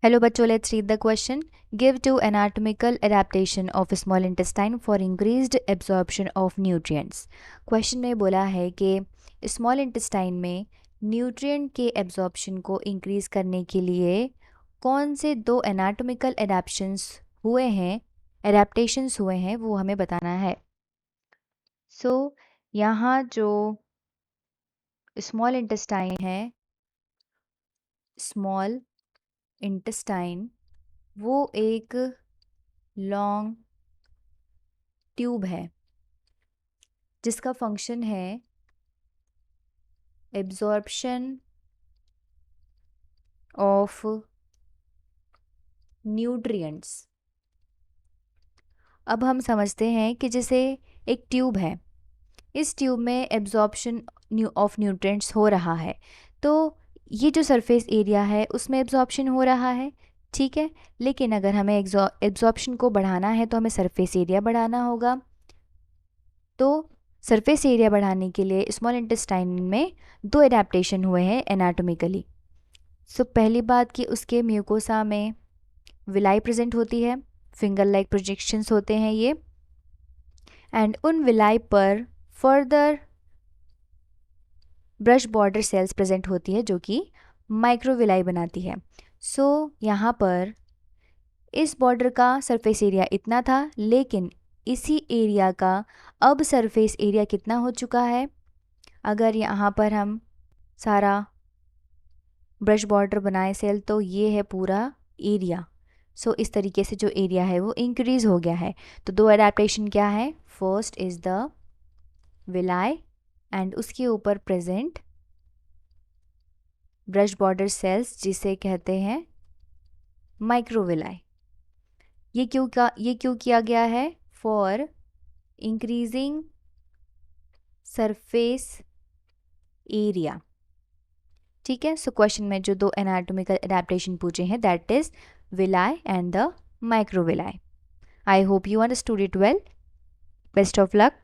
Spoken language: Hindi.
Hello बच्चों, let's read the question. Give two anatomical adaptation of small intestine for increased absorption of nutrients. Question में बोला है कि स्मॉल इंटेस्टाइन में न्यूट्रिएंट के एब्जॉर्प्शन को इंक्रीज करने के लिए कौन से दो एनाटॉमिकल एडेप्टेशंस हुए हैं वो हमें बताना है. यहाँ जो स्मॉल इंटेस्टाइन है, स्मॉल इंटेस्टाइन वो एक लॉन्ग ट्यूब है जिसका फंक्शन है एब्जॉर्प्शन ऑफ न्यूट्रिएंट्स. अब हम समझते हैं कि जैसे एक ट्यूब है, इस ट्यूब में एब्जॉर्प्शन ऑफ न्यूट्रिएंट्स हो रहा है, तो ये जो सरफेस एरिया है उसमें एब्जॉर्प्शन हो रहा है, ठीक है. लेकिन अगर हमें एब्जॉर्प्शन को बढ़ाना है तो हमें सरफेस एरिया बढ़ाना होगा. तो सरफेस एरिया बढ़ाने के लिए स्मॉल इंटेस्टाइन में दो एडेप्टेशन हुए हैं एनाटॉमिकली. पहली बात कि उसके म्यूकोसा में विलाई प्रेजेंट होती है, फिंगर लाइक प्रोजेक्शंस होते हैं ये, एंड उन विलाई पर further brush border cells present होती है जो कि माइक्रोविलाई बनाती है. यहाँ पर इस बॉर्डर का सरफेस एरिया इतना था, लेकिन इसी एरिया का अब सरफेस एरिया कितना हो चुका है. अगर यहाँ पर हम सारा ब्रश बॉर्डर बनाए सेल तो ये है पूरा एरिया. इस तरीके से जो एरिया है वो इंक्रीज हो गया है. तो दो एडेप्टेशन क्या है, first is the villi and उसके ऊपर प्रेजेंट ब्रश बॉर्डर सेल्स जिसे कहते हैं माइक्रोविलाई. ये क्यों किया गया है, फॉर इंक्रीजिंग सरफेस एरिया. ठीक है. क्वेश्चन में जो दो एनाटॉमिकल एडेप्टेशन पूछे हैं that is villi and the microvilli. I hope you understood it well. Best of luck.